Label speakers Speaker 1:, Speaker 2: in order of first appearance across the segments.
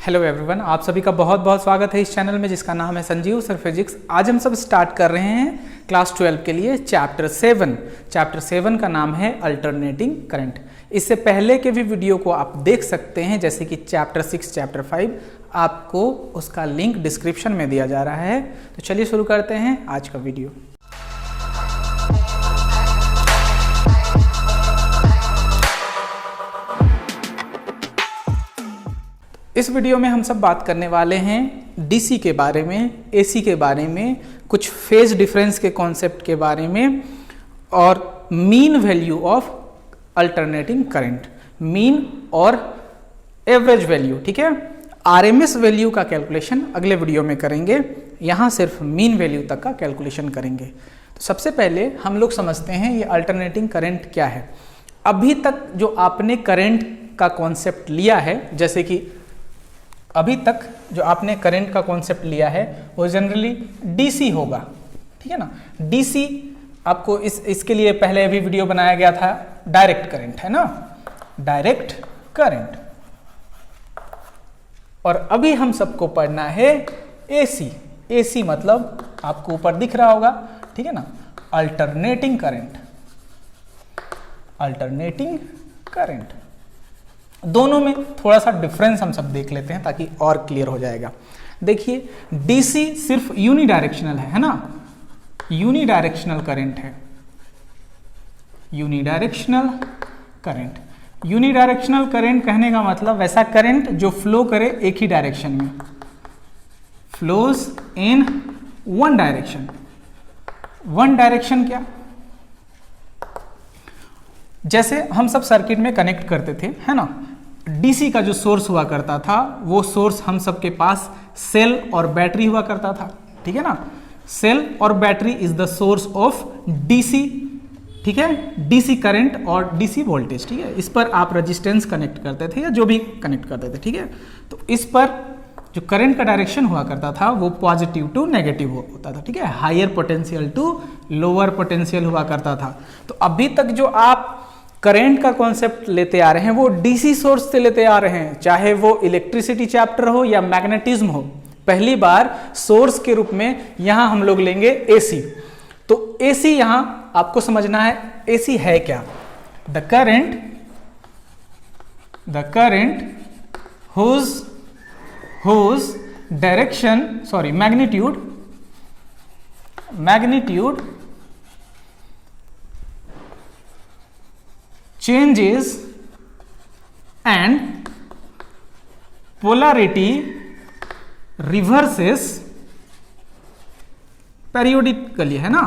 Speaker 1: Hello everyone, आप सभी का बहुत बहुत स्वागत है इस चैनल में जिसका नाम है संजीव सर फिजिक्स। आज हम सब स्टार्ट कर रहे हैं क्लास 12 के लिए चैप्टर 7। चैप्टर 7 का नाम है अल्टरनेटिंग करंट। इससे पहले के भी वीडियो को आप देख सकते हैं, जैसे कि चैप्टर 6, चैप्टर 5। आपको उसका लिंक डिस्क्रिप्शन में दिया जा रहा है। तो चलिए शुरू करते हैं आज का वीडियो। इस वीडियो में हम सब बात करने वाले हैं डीसी के बारे में, एसी के बारे में, कुछ फेज डिफरेंस के कॉन्सेप्ट के बारे में और mean value of alternating current, mean और एवरेज वैल्यू। ठीक है, आरएमएस वैल्यू का कैलकुलेशन अगले वीडियो में करेंगे, यहाँ सिर्फ मीन वैल्यू तक का कैलकुलेशन करेंगे। तो सबसे पहले हम लोग समझते हैं ये अल्टरनेटिंग करंट क्या है। अभी तक जो आपने करंट का कॉन्सेप्ट लिया है, जैसे कि अभी तक जो आपने करंट का कॉन्सेप्ट लिया है वो जनरली डीसी होगा। ठीक है ना, डीसी आपको इसके लिए पहले अभी वीडियो बनाया गया था, डायरेक्ट करंट है ना, डायरेक्ट करंट। और अभी हम सबको पढ़ना है एसी। एसी मतलब आपको ऊपर दिख रहा होगा, ठीक है ना, अल्टरनेटिंग करंट। अल्टरनेटिंग करंट, दोनों में थोड़ा सा डिफरेंस हम सब देख लेते हैं ताकि और क्लियर हो जाएगा। देखिए, डीसी सिर्फ यूनिडायरेक्शनल है ना, यूनिडायरेक्शनल करंट है, यूनिडायरेक्शनल करंट। यूनिडायरेक्शनल करंट कहने का मतलब वैसा करंट जो फ्लो करे एक ही डायरेक्शन में, flows in one direction. One direction क्या, जैसे हम सब सर्किट में कनेक्ट करते थे, है ना, डीसी का जो सोर्स हुआ करता था वो सोर्स हम सब के पास सेल और बैटरी हुआ करता था। ठीक है ना, सेल और battery is the source of DC. ठीक है, डीसी करंट और डीसी वोल्टेज। ठीक है, इस पर आप रेजिस्टेंस कनेक्ट करते थे या जो भी कनेक्ट करते थे। ठीक है, तो इस पर जो करंट का डायरेक्शन हुआ करता था वो पॉजिटिव टू नेगेटिव होता था। ठीक है, higher potential to lower potential हुआ करता था। तो अभी तक जो आप करंट का कॉन्सेप्ट लेते आ रहे हैं वो डीसी सोर्स से लेते आ रहे हैं, चाहे वो इलेक्ट्रिसिटी चैप्टर हो या मैग्नेटिज्म हो। पहली बार सोर्स के रूप में यहां हम लोग लेंगे एसी। तो एसी यहां आपको समझना है एसी है क्या। The current whose direction, sorry, magnitude changes and polarity reverses periodically, है ना,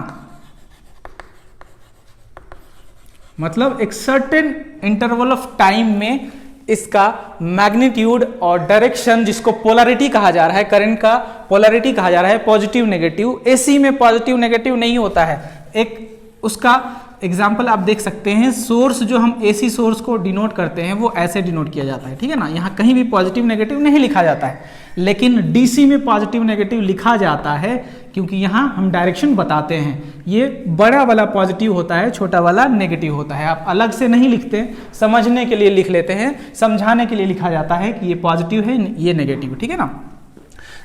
Speaker 1: मतलब एक सर्टेन इंटरवल ऑफ टाइम में इसका मैग्नीट्यूड और डायरेक्शन, जिसको पोलैरिटी कहा जा रहा है, करंट का पोलैरिटी कहा जा रहा है, पॉजिटिव नेगेटिव। एसी में पॉजिटिव नेगेटिव नहीं होता है। एक उसका एग्जाम्पल आप देख सकते हैं, सोर्स जो हम एसी सोर्स को डिनोट करते हैं वो ऐसे डिनोट किया जाता है। ठीक है ना, यहाँ कहीं भी पॉजिटिव नेगेटिव नहीं लिखा जाता है, लेकिन डीसी में पॉजिटिव नेगेटिव लिखा जाता है क्योंकि यहाँ हम डायरेक्शन बताते हैं। ये बड़ा वाला पॉजिटिव होता है, छोटा वाला नेगेटिव होता है। आप अलग से नहीं लिखते, समझने के लिए लिख लेते हैं, समझाने के लिए लिखा जाता है कि ये पॉजिटिव है, ये नेगेटिव। ठीक है ना,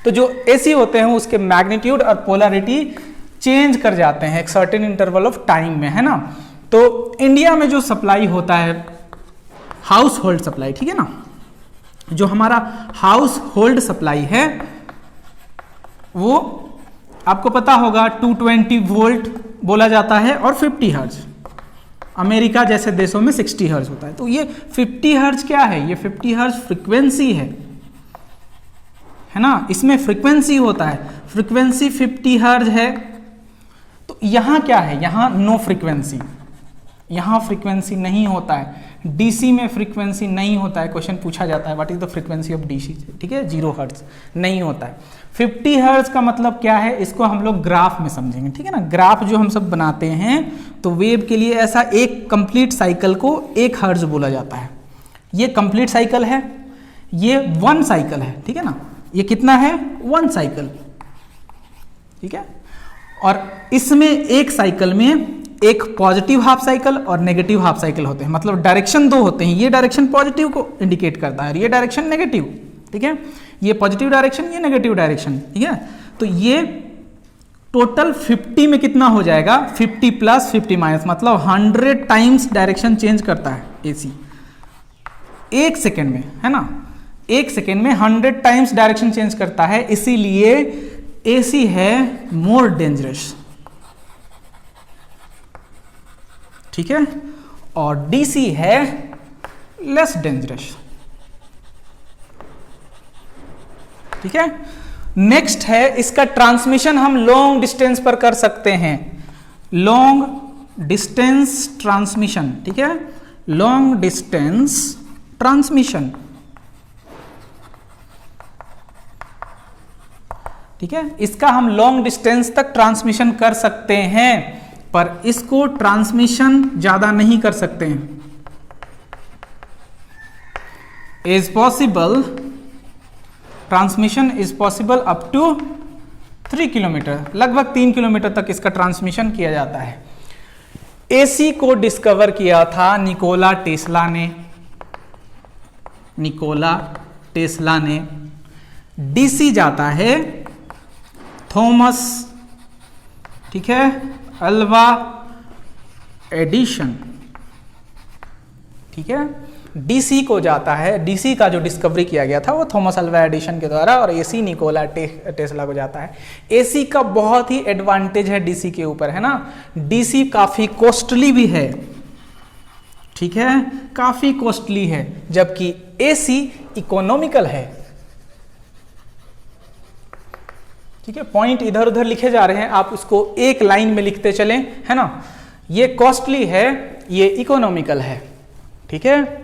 Speaker 1: तो जो एसी होते हैं उसके मैग्नीट्यूड और पोलैरिटी चेंज कर जाते हैं एक सर्टेन इंटरवल ऑफ टाइम में, है ना। तो इंडिया में जो सप्लाई होता है, हाउस होल्ड सप्लाई, ठीक है ना, जो हमारा हाउस होल्ड सप्लाई है वो आपको पता होगा 220 वोल्ट बोला जाता है और 50 हर्ट्ज। अमेरिका जैसे देशों में 60 हर्ट्ज होता है। तो ये 50 हर्ट्ज क्या है, ये 50 हर्ट्ज फ्रीक्वेंसी है ना, इसमें फ्रीक्वेंसी होता है, फ्रीक्वेंसी 50 हर्ट्ज है। तो यहाँ क्या है, यहाँ नो फ्रीक्वेंसी, यहाँ फ्रीक्वेंसी नहीं होता है। डीसी में फ्रीक्वेंसी नहीं होता है। क्वेश्चन पूछा जाता है what is the frequency of DC, ठीक है, 0 हर्ट्ज नहीं होता है। 50 हर्ट्ज का मतलब क्या है, इसको हम लोग ग्राफ में समझेंगे। ठीक है ना, ग्राफ जो हम सब बनाते हैं तो वेव के लिए ऐसा एक कंप्लीट साइकिल को 1 हर्ट्ज बोला जाता है। ये कंप्लीट साइकिल है, ये 1 साइकिल है। ठीक है ना, ये कितना है, 1 साइकिल। ठीक है, और इसमें एक साइकिल में एक पॉजिटिव हाफ साइकिल और नेगेटिव हाफ साइकिल होते हैं, मतलब डायरेक्शन 2 होते हैं। ये डायरेक्शन पॉजिटिव को इंडिकेट करता है और ये डायरेक्शन नेगेटिव। ठीक है, ये पॉजिटिव डायरेक्शन, ये नेगेटिव डायरेक्शन, ठीक है। तो ये टोटल 50 में कितना हो जाएगा, 50 प्लस 50 माइनस, मतलब 100 टाइम्स डायरेक्शन चेंज करता है एसी एक सेकेंड में, है ना। एक सेकेंड में 100 टाइम्स डायरेक्शन चेंज करता है, इसीलिए एसी है मोर डेंजरस, ठीक है, और डीसी है लेस डेंजरस, ठीक है। नेक्स्ट है इसका ट्रांसमिशन हम लॉन्ग डिस्टेंस पर कर सकते हैं, लॉन्ग डिस्टेंस ट्रांसमिशन, ठीक है, लॉन्ग डिस्टेंस ट्रांसमिशन, ठीक है। इसका हम लॉन्ग डिस्टेंस तक ट्रांसमिशन कर सकते हैं, पर इसको ट्रांसमिशन ज्यादा नहीं कर सकते हैं। Is possible, transmission is possible up to 3 kilometre, लगभग 3 किलोमीटर तक इसका ट्रांसमिशन किया जाता है। एसी को डिस्कवर किया था निकोला टेस्ला ने, निकोला टेस्ला ने। डीसी जाता है थॉमस, ठीक है, अल्वा एडिशन, ठीक है। डीसी को जाता है, डीसी का जो डिस्कवरी किया गया था वो थॉमस अल्वा एडिशन के द्वारा, और एसी निकोला टेस्ला को जाता है। एसी का बहुत ही एडवांटेज है डीसी के ऊपर, है ना। डीसी काफी कॉस्टली भी है, ठीक है, काफी कॉस्टली है, जबकि एसी इकोनॉमिकल है, ठीक है। पॉइंट इधर उधर लिखे जा रहे हैं, आप उसको एक लाइन में लिखते चलें, है ना। ये कॉस्टली है, ये इकोनॉमिकल है, ठीक है।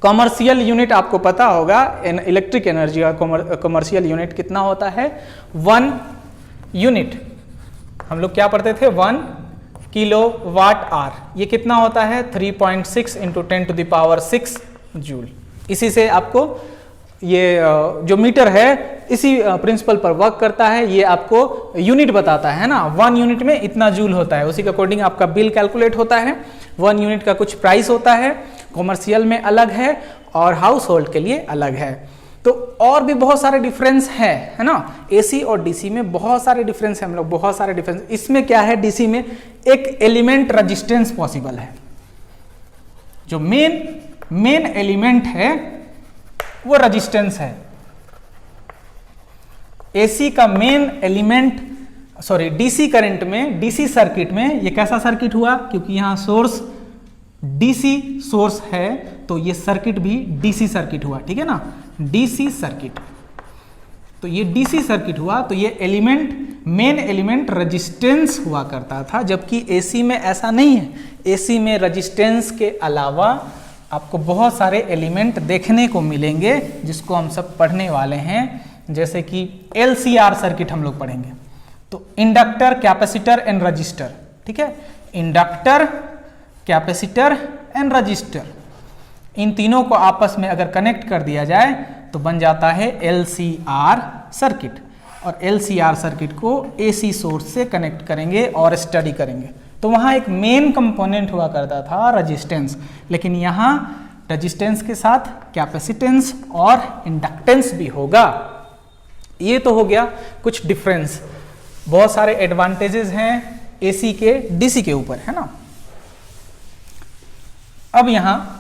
Speaker 1: कॉमर्शियल यूनिट आपको पता होगा, इलेक्ट्रिक एनर्जी का कॉमर्शियल यूनिट कितना होता है, 1 यूनिट, हम लोग क्या पढ़ते थे, 1 किलोवाट आवर, ये कितना होता है 3.6 × 10⁻⁶ जूल। इसी से आपको ये जो मीटर है इसी प्रिंसिपल पर वर्क करता है, ये आपको यूनिट बताता है ना, 1 यूनिट में इतना जूल होता है, उसी के अकॉर्डिंग आपका बिल कैलकुलेट होता है। 1 यूनिट का कुछ प्राइस होता है, कॉमर्शियल में अलग है और हाउस होल्ड के लिए अलग है। तो और भी बहुत सारे डिफरेंस है ना, एसी और डीसी में बहुत सारे डिफरेंस है, हम लोग बहुत सारे डिफरेंस। इसमें क्या है, डीसी में एक एलिमेंट रेजिस्टेंस पॉसिबल है, जो मेन एलिमेंट है वो रेजिस्टेंस है। एसी का main element, sorry DC current में, डीसी सर्किट में, ये कैसा सर्किट हुआ, क्योंकि यहां सोर्स डीसी सोर्स है तो ये सर्किट भी डीसी सर्किट हुआ, ठीक है ना, डीसी सर्किट। तो ये डीसी सर्किट हुआ, तो ये एलिमेंट, मेन एलिमेंट रेजिस्टेंस हुआ करता था, जबकि एसी में ऐसा नहीं है। एसी में रेजिस्टेंस के अलावा आपको बहुत सारे एलिमेंट देखने को मिलेंगे, जिसको हम सब पढ़ने वाले हैं, जैसे कि एलसीआर सर्किट हम लोग पढ़ेंगे। तो इंडक्टर, कैपेसिटर एंड रजिस्टर, ठीक है, इंडक्टर, कैपेसिटर एंड रजिस्टर, इन तीनों को आपस में अगर कनेक्ट कर दिया जाए तो बन जाता है एलसीआर सर्किट। और एलसीआर सर्किट को एसी सोर्स से कनेक्ट करेंगे और स्टडी करेंगे। तो वहाँ एक मेन कंपोनेंट हुआ करता था रेजिस्टेंस, लेकिन यहाँ रेजिस्टेंस के साथ कैपेसिटेंस और इंडक्टेंस भी होगा। ये तो हो गया कुछ डिफरेंस, बहुत सारे एडवांटेजेस हैं एसी के डीसी के ऊपर, है ना। अब यहाँ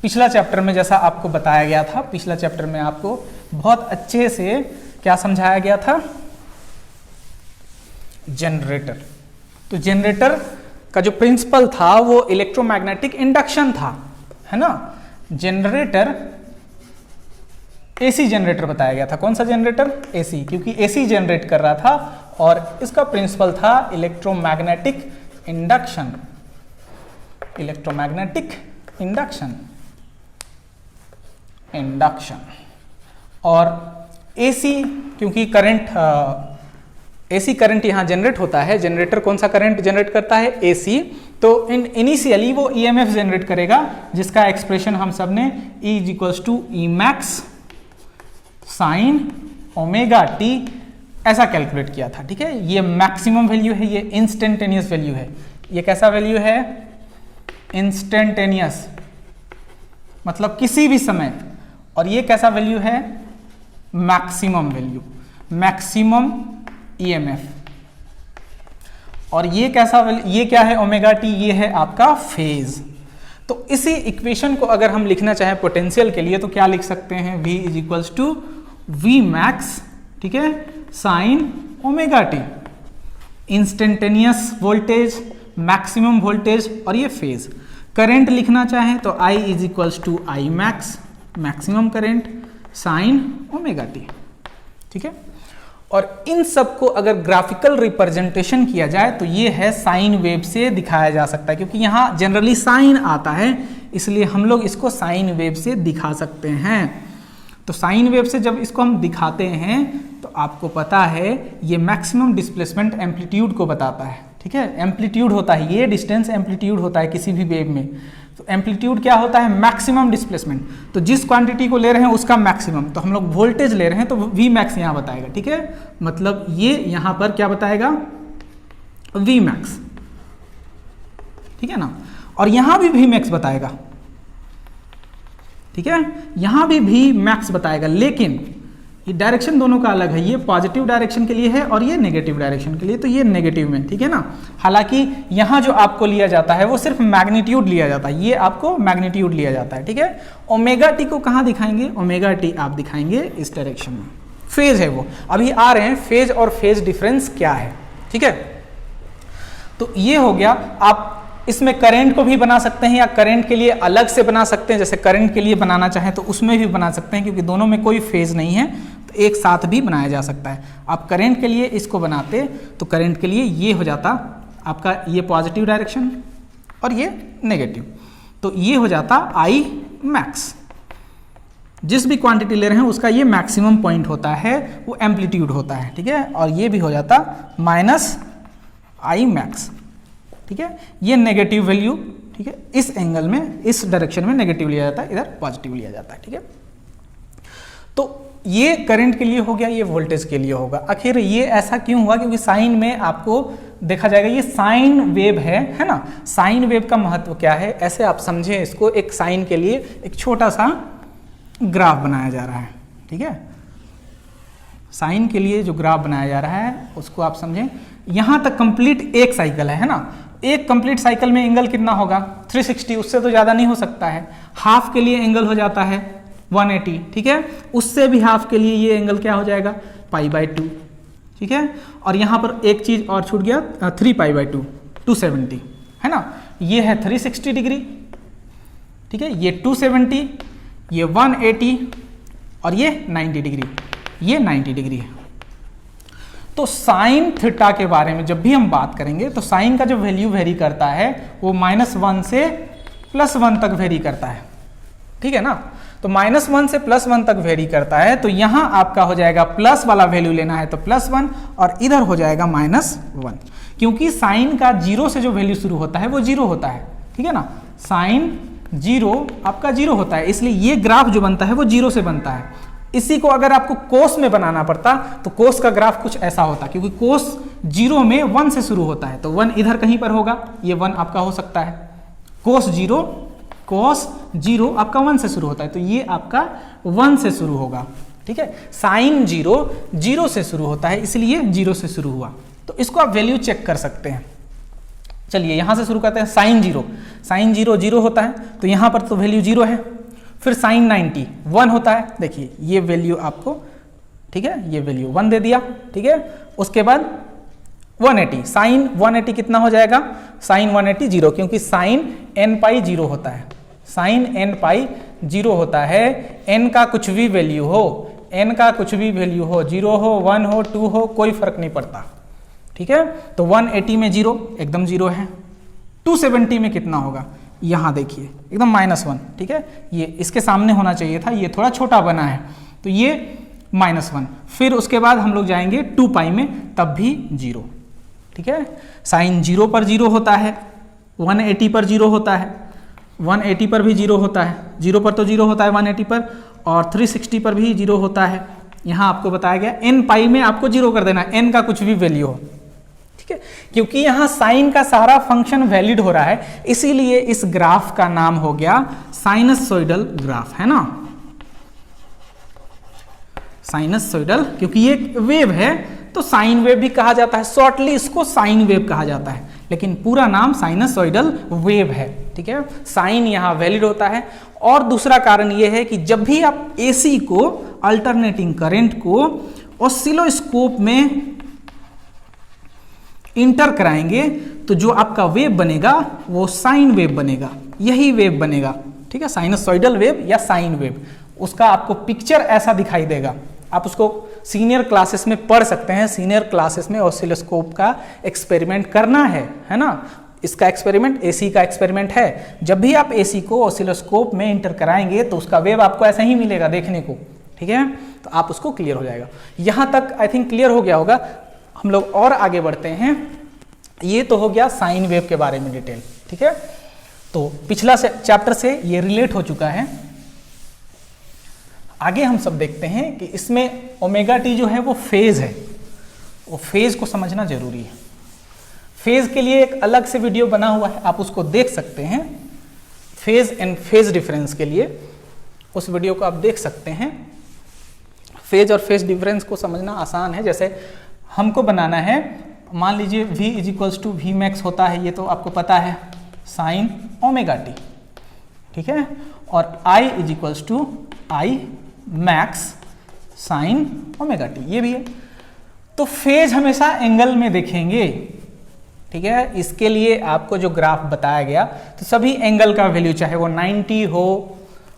Speaker 1: पिछला चैप्टर में जैसा आपको बताया गया था, पिछला चैप्टर में आपको बहुत अच्छे से क्या समझाया गया था, जनरेटर। तो जनरेटर का जो प्रिंसिपल था वो इलेक्ट्रोमैग्नेटिक इंडक्शन था, है ना। जनरेटर, एसी जनरेटर बताया गया था। कौन सा जनरेटर, एसी, क्योंकि एसी जनरेट कर रहा था और इसका प्रिंसिपल था electromagnetic induction, electromagnetic induction, induction. और एसी, क्योंकि करंट, एसी करंट यहां जनरेट होता है, जनरेटर कौन सा करंट जनरेट करता है, एसी। तो इनिशियली वो ईएमएफ जनरेट करेगा, जिसका एक्सप्रेशन हम सब ने E = Emax sin omega T ऐसा कैलकुलेट किया था, ठीक है। ये मैक्सिमम वैल्यू है, ये इंस्टेंटेनियस वैल्यू है। ये कैसा वैल्यू है, इंस्टेंटेनियस, मतलब किसी भी समय और ये कैसा वैल्यू है, मैक्सिमम वैल्यू, मैक्सिमम ईएमएफ। और ये कैसा वैल्यू, ये क्या है ओमेगा टी, ये है आपका फेज। तो इसी इक्वेशन को अगर हम लिखना चाहें पोटेंशियल के लिए तो क्या लिख सकते हैं, V is equals to V max, ठीक है, sine omega T, instantaneous voltage, maximum voltage, और ये फेज। करंट लिखना चाहें तो I is equals to I max, maximum current, sine omega T, ठीक है। और इन सब को अगर ग्राफिकल रिप्रेजेंटेशन किया जाए तो ये है साइन वेव से दिखाया जा सकता है, क्योंकि यहाँ जनरली साइन आता है इसलिए हम लोग इसको साइन वेव से दिखा सकते हैं। तो साइन वेव से जब इसको हम दिखाते हैं तो आपको पता है ये मैक्सिमम डिस्प्लेसमेंट एम्पलीट्यूड को बताता है, ठीक है। एम्पलीट्यूड होता है, ये डिस्टेंस एम्पलीट्यूड होता है किसी भी वेव में। तो एम्पलीट्यूड क्या होता है, मैक्सिमम डिस्प्लेसमेंट। तो जिस क्वांटिटी को ले रहे हैं उसका मैक्सिमम, तो हम लोग वोल्टेज ले रहे हैं तो वी मैक्स यहाँ बताएगा, ठीक है। मतलब ये यहाँ पर क्या बताएगा, वी मैक्स, ठीक है ना। और यहाँ भी वी मैक्स बताएगा, ठीक है, यहाँ भी वी मैक्स बताएगा, लेकिन ये डायरेक्शन दोनों का अलग है, ये पॉजिटिव डायरेक्शन के लिए है और ये नेगेटिव डायरेक्शन के लिए, तो ये नेगेटिव में, ठीक है ना। हालांकि यहाँ जो आपको लिया जाता है वो सिर्फ मैग्नीट्यूड लिया जाता है, ये आपको मैग्नीट्यूड लिया जाता है, ठीक है। ओमेगा टी को कहाँ दिखाएंगे, ओमेगा टी आप दिखाएंगे इस डायरेक्शन में, फेज है वो। अभी आ रहे हैं फेज और फेज डिफरेंस क्या है, ठीक है। तो ये हो गया। आप इसमें करंट को भी बना सकते हैं या करंट के लिए अलग से बना सकते हैं, जैसे करंट के लिए बनाना चाहें तो उसमें भी बना सकते हैं, क्योंकि दोनों में कोई फेज नहीं है तो एक साथ भी बनाया जा सकता है। आप करंट के लिए इसको बनाते तो करंट के लिए ये हो जाता आपका, ये पॉजिटिव डायरेक्शन और ये नेगेटिव, तो ये हो जाता आई मैक्स। जिस भी क्वांटिटी ले रहे हैं उसका ये मैक्सिमम पॉइंट होता है, वो एम्पलीट्यूड होता है, ठीक है। और ये भी हो जाता माइनस आई मैक्स, ठीक है। ये नेगेटिव वैल्यू, ठीक है, इस एंगल में, इस डायरेक्शन में नेगेटिव लिया जाता है, इधर पॉजिटिव लिया जाता है, ठीक है। तो ये करंट के लिए हो गया, ये वोल्टेज के लिए होगा। आखिर ये ऐसा क्यों हुआ, क्योंकि साइन में आपको देखा जाएगा ये साइन वेव है ना। साइन वेव का महत्व क्या है, ऐसे आप समझें इसको, एक साइन के लिए एक छोटा सा ग्राफ बनाया जा रहा है, ठीक है। साइन के लिए जो ग्राफ बनाया जा रहा है उसको आप समझें, यहां तक कंप्लीट एक साइकिल है ना। एक कंप्लीट साइकिल में एंगल कितना होगा, 360, उससे तो ज्यादा नहीं हो सकता है। हाफ के लिए एंगल हो जाता है 180, ठीक है। उससे भी हाफ के लिए ये एंगल क्या हो जाएगा, π/2, ठीक है। और यहां पर एक चीज और छूट गया, 3π/2, 270 है ना। ये है 360 डिग्री, ठीक है, ये 270, ये 180 और ये 90 डिग्री, ये 90 डिग्री है। तो साइन थीटा के बारे में जब भी हम बात करेंगे तो साइन का जो वैल्यू वेरी करता है वो -1 से +1 तक वेरी करता है, ठीक है ना। तो -1 से +1 तक वेरी करता है, तो यहां आपका हो जाएगा प्लस वाला वैल्यू लेना है तो +1 और इधर हो जाएगा -1, क्योंकि साइन का 0 से जो वैल्यू शुरू होता है वो 0 होता है, ठीक है ना। साइन 0 आपका 0 होता है, इसलिए ये ग्राफ जो बनता है वो 0 से बनता है। इसी को अगर आपको कोस में बनाना पड़ता तो कोस का ग्राफ कुछ ऐसा होता, क्योंकि कोस 0 में 1 से शुरू होता है, तो 1 इधर कहीं पर होगा, ये 1 आपका हो सकता है। कोस 0 आपका 1 से शुरू होता है, तो ये आपका 1 से शुरू होगा, ठीक है। साइन 0 से शुरू होता है, इसलिए 0 से शुरू हुआ। तो इसको आप वैल्यू चेक कर सकते हैं। चलिए यहां से शुरू करते हैं। साइन 0 होता है, तो यहां पर तो वैल्यू 0 है। फिर साइन 90 1 होता है, देखिए ये वैल्यू आपको, ठीक है, ये वैल्यू 1 दे दिया, ठीक है। उसके बाद 180, साइन 180 कितना हो जाएगा, साइन 180 0, क्योंकि साइन nπ 0 होता है, साइन nπ 0 होता है। n का कुछ भी वैल्यू हो, n का कुछ भी वैल्यू हो, 0 हो, 1 हो, 2 हो, कोई फर्क नहीं पड़ता, ठीक है। तो 180 में 0 एकदम 0 है। 270 में कितना होगा, यहां देखिए एकदम -1, ठीक है। ये इसके सामने होना चाहिए था, ये थोड़ा छोटा बना है, तो ये -1। फिर उसके बाद हम लोग जाएंगे 2π में, तब भी 0, ठीक है। साइन 0 पर 0 होता है, 180 पर 0 होता है, 180 पर भी 0 होता है, 0 पर तो 0 होता है 180 पर, और 360 पर भी 0 होता है। यहां आपको बताया गया nπ में आपको 0 कर देना, n का कुछ भी वैल्यू हो, ठीक है। क्योंकि यहां साइन का सारा फंक्शन वैलिड हो रहा है, इसीलिए इस ग्राफ का नाम हो गया साइनसोइडल ग्राफ, है ना। साइनसोइडल, क्योंकि ये वेव है तो साइन वेव भी कहा जाता है, शॉर्टली इसको साइन वेव कहा जाता है, लेकिन पूरा नाम साइनसोइडल वेव है। ठीक है, साइन यहाँ वैलिड होता है। और दूसरा कारण ये है कि जब भी आप एसी को, अल्टरनेटिंग करंट को ऑसिलोस्कोप में इंटर कराएंगे तो जो आपका वेव बनेगा वो साइन वेव बनेगा, यही वेव बनेगा। ठीक है, साइनसोइडल वेव या साइन वेव, उसका आपको पिक्चर ऐसा दिखाई देगा। आप उसको सीनियर क्लासेस में पढ़ सकते हैं। सीनियर क्लासेस में ऑसिलोस्कोप का एक्सपेरिमेंट करना है ना। इसका एक्सपेरिमेंट एसी का एक्सपेरिमेंट है। जब भी आप एसी को ऑसिलोस्कोप में इंटर कराएंगे तो उसका वेव आपको ऐसा ही मिलेगा देखने को। ठीक है, तो आप उसको क्लियर हो जाएगा। यहां तक आई थिंक क्लियर हो गया होगा। हम लोग और आगे बढ़ते हैं। ये तो हो गया साइन वेव के बारे में डिटेल। ठीक है, तो पिछला चैप्टर से ये रिलेट हो चुका है। आगे हम सब देखते हैं कि इसमें ओमेगा टी जो है वो फेज है, वो फेज को समझना जरूरी है। फेज के लिए एक अलग से वीडियो बना हुआ है, आप उसको देख सकते हैं। फेज एंड फेज डिफरेंस के लिए उस वीडियो को आप देख सकते हैं। फेज और फेज डिफरेंस को समझना आसान है। जैसे हमको बनाना है, मान लीजिए v is equals to V max होता है, ये तो आपको पता है, साइन ओमेगा टी। ठीक है, और I is equals to I max sine omega t, ये भी है। तो फेज हमेशा एंगल में देखेंगे। ठीक है, इसके लिए आपको जो ग्राफ बताया गया तो सभी एंगल का वैल्यू, चाहे वो 90 हो,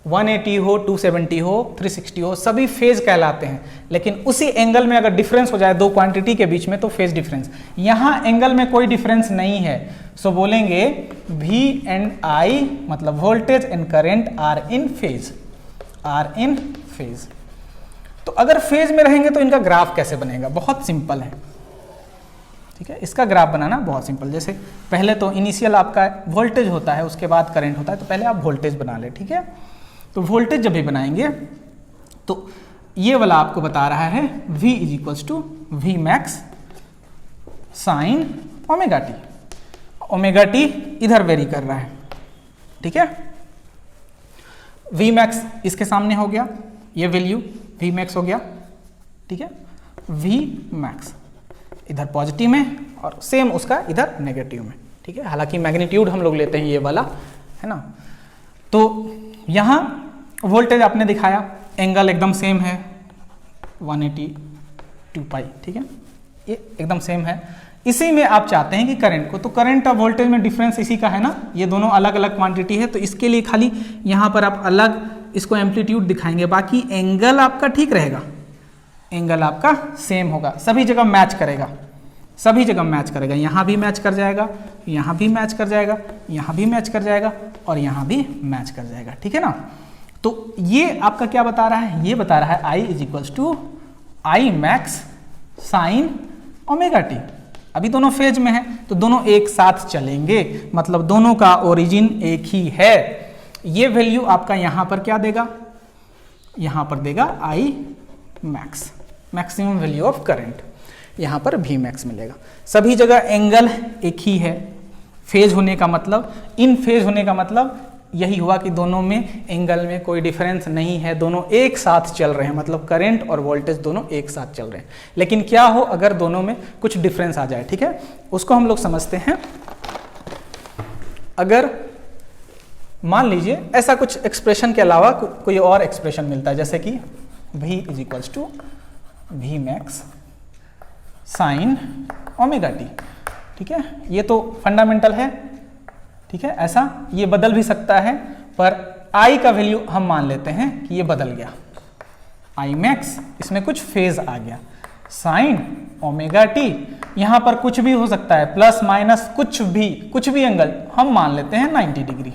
Speaker 1: 180 हो, 270 हो, 360 हो, सभी फेज कहलाते हैं। लेकिन उसी एंगल में अगर डिफरेंस हो जाए दो क्वांटिटी के बीच में तो फेज डिफरेंस। यहाँ एंगल में कोई डिफरेंस नहीं है, सो बोलेंगे V एंड I मतलब voltage and current are in phase, are in phase. तो अगर फेज में रहेंगे तो इनका ग्राफ कैसे बनेगा? बहुत सिंपल है। ठीक है, इसका ग्राफ बनाना बहुत सिंपल। जैसे पहले तो इनिशियल आपका वोल्टेज होता है, उसके बाद करंट होता है, तो पहले आप वोल्टेज बना ले। ठीक है, तो वोल्टेज जब भी बनाएंगे तो ये वाला आपको बता रहा है V is equals to V max sine omega t. Omega t इधर वेरी कर रहा है। ठीक है, वी मैक्स इसके सामने हो गया, ये वैल्यू वी मैक्स हो गया। ठीक है, वी मैक्स इधर पॉजिटिव में और सेम उसका इधर नेगेटिव में। ठीक है, हालांकि मैग्नीट्यूड हम लोग लेते हैं ये वाला, है ना। तो यहाँ वोल्टेज आपने दिखाया, एंगल एकदम सेम है 182 पाई। ठीक है, ये एकदम सेम है। इसी में आप चाहते हैं कि करंट को, तो करंट और वोल्टेज में डिफरेंस इसी का है ना, ये दोनों अलग अलग क्वांटिटी है, तो इसके लिए खाली यहाँ पर आप अलग इसको एम्पलीट्यूड दिखाएंगे, बाकी एंगल आपका ठीक रहेगा, एंगल आपका सेम होगा, सभी जगह मैच करेगा, सभी जगह मैच करेगा। यहाँ भी मैच कर जाएगा, यहाँ भी मैच कर जाएगा, यहाँ भी मैच कर जाएगा और यहाँ भी मैच कर जाएगा। ठीक है ना। तो ये आपका क्या बता रहा है? ये बता रहा है I is equals to I max sine omega t. अभी दोनों फेज में है तो दोनों एक साथ चलेंगे, मतलब दोनों का ओरिजिन एक ही है। ये वैल्यू आपका यहाँ पर क्या देगा? यहाँ पर देगा I max, maximum value of current, यहाँ पर V मैक्स मिलेगा। सभी जगह एंगल एक ही है। फेज होने का मतलब, इन फेज होने का मतलब यही हुआ कि दोनों में एंगल में कोई डिफरेंस नहीं है, दोनों एक साथ चल रहे हैं, मतलब करंट और वोल्टेज दोनों एक साथ चल रहे हैं। लेकिन क्या हो अगर दोनों में कुछ डिफरेंस आ जाए? ठीक है, उसको हम लोग समझते हैं। अगर मान लीजिए ऐसा कुछ एक्सप्रेशन के अलावा कोई और एक्सप्रेशन मिलता है, जैसे कि V is equals to V max sine omega T. ठीक है, ये तो फंडामेंटल है। ठीक है, ऐसा ये बदल भी सकता है, पर I का वैल्यू हम मान लेते हैं कि ये बदल गया, I मैक्स, इसमें कुछ फेज आ गया, साइन ओमेगा टी, यहाँ पर कुछ भी हो सकता है, प्लस माइनस कुछ भी एंगल हम मान लेते हैं 90 डिग्री।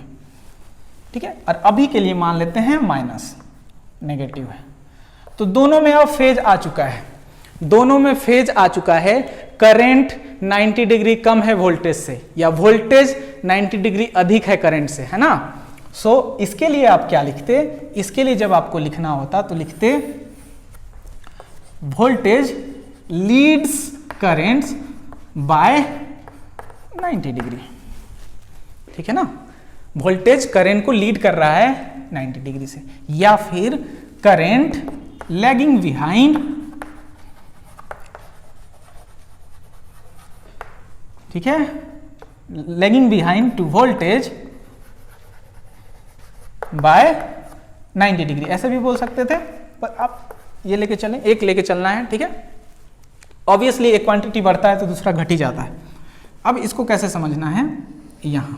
Speaker 1: ठीक है, और अभी के लिए मान लेते हैं माइनस, नेगेटिव है। तो दोनों में अब फेज आ चुका है, दोनों में फेज आ चुका है। करंट 90 डिग्री कम है वोल्टेज से, या वोल्टेज 90 डिग्री अधिक है करंट से, है ना। सो इसके लिए आप क्या लिखते? इसके लिए जब आपको लिखना होता तो लिखते voltage leads currents by 90 degree. ठीक है ना, वोल्टेज करंट को लीड कर रहा है 90 डिग्री से, या फिर करंट लैगिंग बिहाइंड, ठीक है, lagging behind to voltage by 90 degree, ऐसे भी बोल सकते थे, पर आप ये लेके चलें, एक लेके चलना है, ठीक है। ऑब्वियसली एक क्वांटिटी बढ़ता है तो दूसरा घट ही जाता है। अब इसको कैसे समझना है, यहां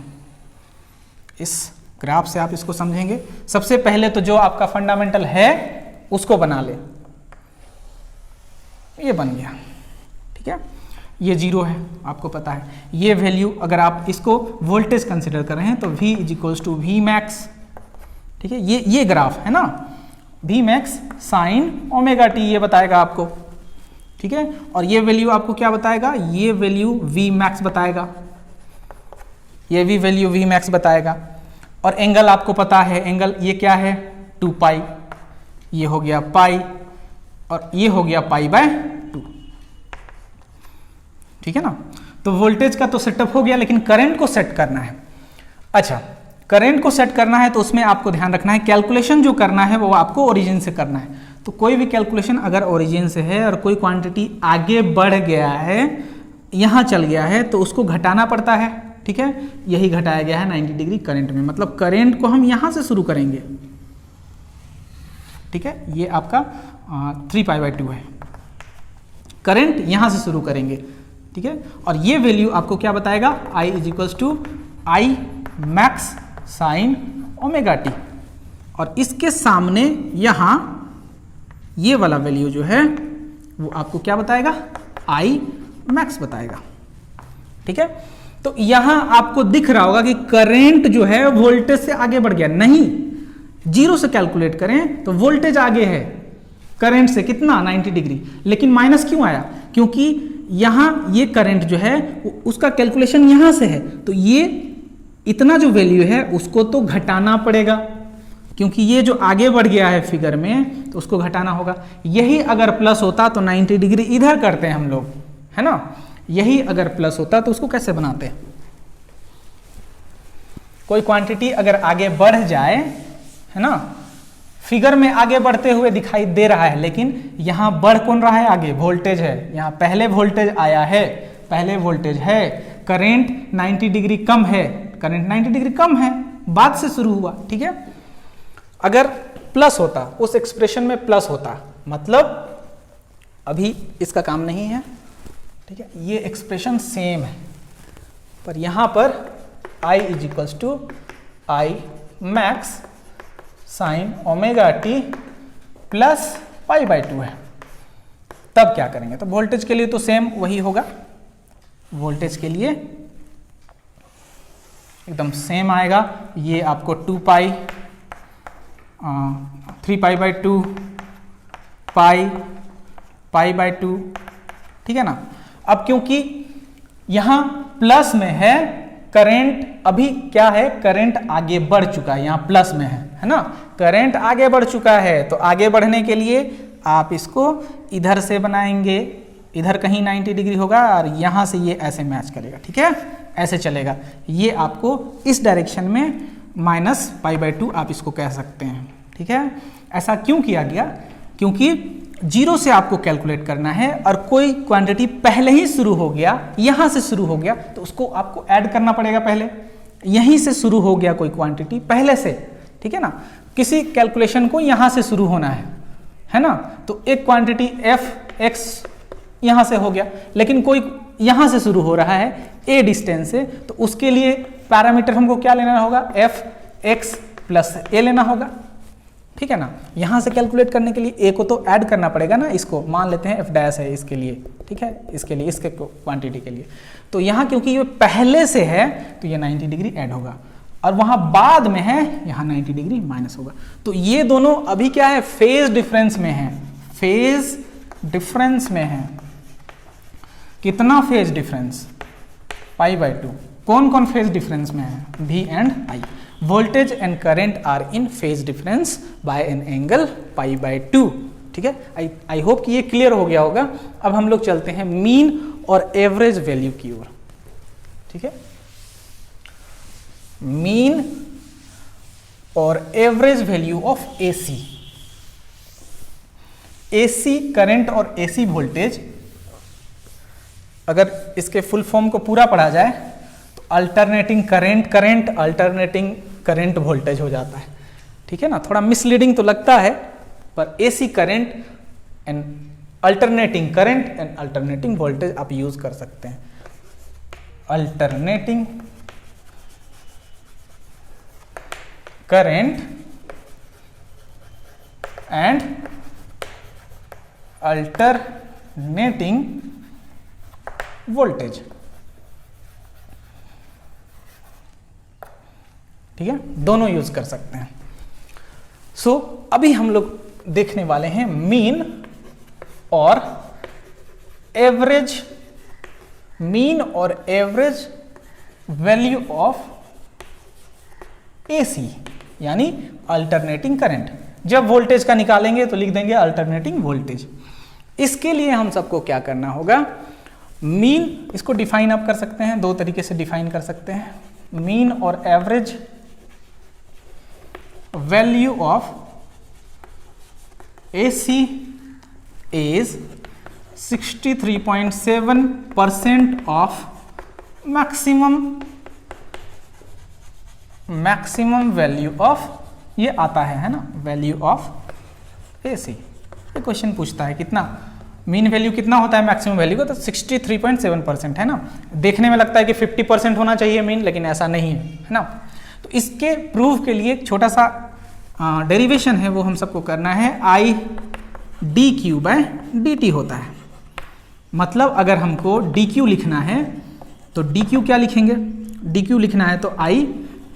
Speaker 1: इस ग्राफ से आप इसको समझेंगे। सबसे पहले तो जो आपका फंडामेंटल है उसको बना ले, ये बन गया, ठीक है, ये 0 है, आपको पता है। ये वैल्यू अगर आप इसको वोल्टेज कंसिडर कर रहे हैं तो V is equals to V max, ठीक है, ये ग्राफ है ना, V max sine omega t, ये बताएगा आपको, ठीक है। और ये वैल्यू आपको क्या बताएगा, ये वैल्यू वी मैक्स बताएगा, ये भी वैल्यू वी मैक्स बताएगा। और एंगल आपको पता है, एंगल ये क्या है 2 पाई, ये हो गया पाई और ये हो गया पाई बाय 2, ठीक है ना। तो वोल्टेज का तो सेटअप हो गया, लेकिन करंट को सेट करना है। अच्छा, करंट को सेट करना है तो उसमें आपको ध्यान रखना है, कैलकुलेशन जो करना है वो आपको ओरिजिन से करना है। तो कोई भी कैलकुलेशन अगर ओरिजिन से है और कोई क्वांटिटी आगे बढ़ गया है, यहां चल गया है, तो उसको घटाना पड़ता है, ठीक है। यही घटाया गया है 90 डिग्री करंट में, मतलब करंट को हम यहां से शुरू करेंगे, ठीक है। ये आपका 3 पाई बाय 2 है, करंट यहां से शुरू करेंगे, ठीक है। और ये वैल्यू आपको क्या बताएगा, I is equals to I max sine omega T, और इसके सामने यहां ये वाला वैल्यू जो है वो आपको क्या बताएगा, I मैक्स बताएगा, ठीक है। तो यहां आपको दिख रहा होगा कि करंट जो है वोल्टेज से आगे बढ़ गया, नहीं 0 से कैलकुलेट करें तो वोल्टेज आगे है करंट से कितना 90 डिग्री, लेकिन माइनस क्यों आया, क्योंकि यहां ये करंट जो है उसका कैलकुलेशन यहां से है, तो ये इतना जो वैल्यू है उसको तो घटाना पड़ेगा, क्योंकि ये जो आगे बढ़ गया है फिगर में तो उसको घटाना होगा। यही अगर प्लस होता तो 90 डिग्री इधर करते हैं हम लोग, है ना। यही अगर प्लस होता तो उसको कैसे बनाते हैं, कोई क्वांटिटी अगर आगे बढ़ जाए, है ना, फिगर में आगे बढ़ते हुए दिखाई दे रहा है, लेकिन यहां बढ़ कौन रहा है, आगे वोल्टेज है, यहां पहले वोल्टेज आया है, पहले वोल्टेज है, करंट 90 डिग्री कम है, करंट 90 डिग्री कम है, बाद से शुरू हुआ, ठीक है। अगर प्लस होता, उस एक्सप्रेशन में प्लस होता, मतलब अभी इसका काम नहीं है, ठीक है, ये एक्सप्रेशन सेम है, पर यहां पर I is equals to I max sine omega t plus pi by 2 है। तब क्या करेंगे, तो वोल्टेज के लिए तो सेम वही होगा, वोल्टेज के लिए एकदम सेम आएगा, ये आपको 2 पाई 3 पाई बाय 2 पाई बाय 2, ठीक है ना। अब क्योंकि यहां प्लस में है, करंट अभी क्या है, करंट आगे बढ़ चुका है, यहां प्लस में है ना, करंट आगे बढ़ चुका है, तो आगे बढ़ने के लिए आप इसको इधर से बनाएंगे, इधर कहीं 90 डिग्री होगा और यहां से ये ऐसे मैच करेगा, ठीक है, ऐसे चलेगा। ये आपको इस डायरेक्शन में माइनस पाई बाय 2 आप इसको कह सकते हैं, ठीक है। ऐसा क्यों किया गया, क्योंकि 0 से आपको कैलकुलेट करना है और कोई क्वांटिटी पहले ही शुरू हो गया, यहां से शुरू हो गया, तो उसको आपको ऐड करना पड़ेगा पहले, यहीं से शुरू हो गया कोई क्वांटिटी पहले से, ठीक है ना। किसी कैलकुलेशन को यहां से शुरू होना है ना, तो एक क्वांटिटी एफ एक्स यहां से हो गया, लेकिन कोई यहां से शुरू हो रहा है ए डिस्टेंस से, तो उसके लिए पैरामीटर हमको क्या लेना होगा, एफ एक्स प्लस ए लेना होगा, ठीक है ना। यहां से कैलकुलेट करने के लिए ए को तो ऐड करना पड़ेगा ना, इसको मान लेते हैं एफ डैश है इसके लिए, ठीक है, इसके लिए, इसके क्वांटिटी के लिए। तो यहां क्योंकि ये पहले से है तो ये 90 डिग्री ऐड होगा, और वहां बाद में है, यहां 90 डिग्री माइनस होगा। तो ये दोनों अभी क्या है, फेज डिफरेंस में है, फेज डिफरेंस में है। कितना फेज डिफरेंस, पाई बाय 2। कौन कौन फेज डिफरेंस में है, V and I। Voltage and current are in phase difference by an angle pi by 2, ठीक है। आई होप कि ये क्लियर हो गया होगा। अब हम लोग चलते हैं मीन और एवरेज वैल्यू की ओर, ठीक है। मीन और average value of AC। AC current और एसी वोल्टेज, अगर इसके फुल फॉर्म को पूरा पढ़ा जाए तो alternating current alternating current voltage हो जाता है। ठीक है ना, थोड़ा मिसलीडिंग तो लगता है, पर AC current and alternating current and alternating voltage आप यूज कर सकते हैं। Alternating current and alternating voltage. ठीक है, दोनों यूज कर सकते हैं। सो अभी हम लोग देखने वाले हैं मीन और एवरेज, मीन और एवरेज वैल्यू ऑफ एसी यानी अल्टरनेटिंग करंट। जब वोल्टेज का निकालेंगे तो लिख देंगे अल्टरनेटिंग वोल्टेज। इसके लिए हम सबको क्या करना होगा, मीन, इसको डिफाइन आप कर सकते हैं, दो तरीके से डिफाइन कर सकते हैं, मीन और average value of AC is 63.7% of maximum value of, ये आता है ना, वैल्यू ऑफ एसी। ये क्वेश्चन पूछता है कितना मीन वैल्यू कितना होता है मैक्सिमम वैल्यू का, तो 63.7% है ना। देखने में लगता है कि 50% होना चाहिए मीन, लेकिन ऐसा नहीं है ना। तो इसके प्रूफ के लिए एक छोटा सा डेरिवेशन है, वो हम सबको करना है। I d q by d t होता है। मतलब अगर हमको डी क्यू लिखना है तो डी क्यू क्या लिखेंगे, डी क्यू लिखना है तो आई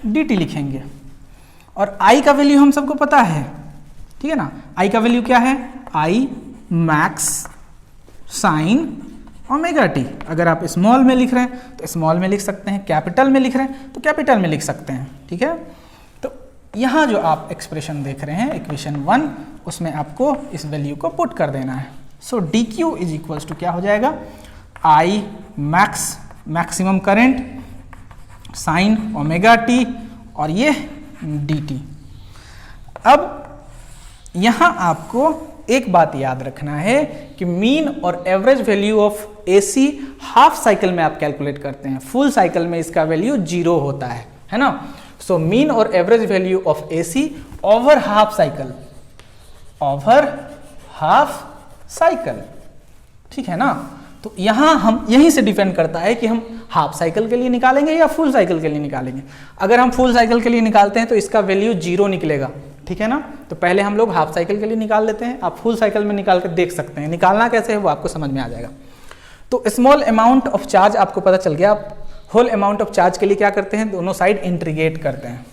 Speaker 1: डी टी लिखेंगे। और आई का वैल्यू हम सबको पता है, ठीक है ना। आई का वैल्यू क्या है, आई मैक्स साइन ओमेगा टी। अगर आप स्मॉल में लिख रहे हैं तो स्मॉल में लिख सकते हैं, कैपिटल में लिख रहे हैं तो कैपिटल में लिख सकते हैं। ठीक है, तो यहाँ जो आप एक्सप्रेशन देख रहे हैं इक्वेशन 1, उसमें आपको इस वैल्यू को पुट कर देना है। So D Q is equals to क्या हो जाएगा, I max maximum current sine omega T और ये डी टी। अब यहाँ आपको एक बात याद रखना है कि मीन और average value of AC half cycle में आप कैलकुलेट करते हैं, फुल साइकिल में इसका वैल्यू 0 होता है ना। सो मीन और average value of AC over half cycle, over half cycle, ठीक है ना। तो यहां हम यहीं से डिपेंड करता है कि हम हाफ साइकिल के लिए निकालेंगे या फुल साइकिल के लिए निकालेंगे। अगर हम फुल साइकिल के लिए निकालते हैं तो इसका वैल्यू 0 निकलेगा, ठीक है ना। तो पहले हम लोग हाफ साइकिल के लिए निकाल लेते हैं, आप फुल साइकिल में निकाल कर देख सकते हैं। निकालना कैसे है वो आपको समझ में आ जाएगा। तो स्मॉल अमाउंट ऑफ चार्ज आपको पता चल गया। आप होल अमाउंट ऑफ चार्ज के लिए क्या करते हैं, दोनों साइड इंटीग्रेट करते हैं,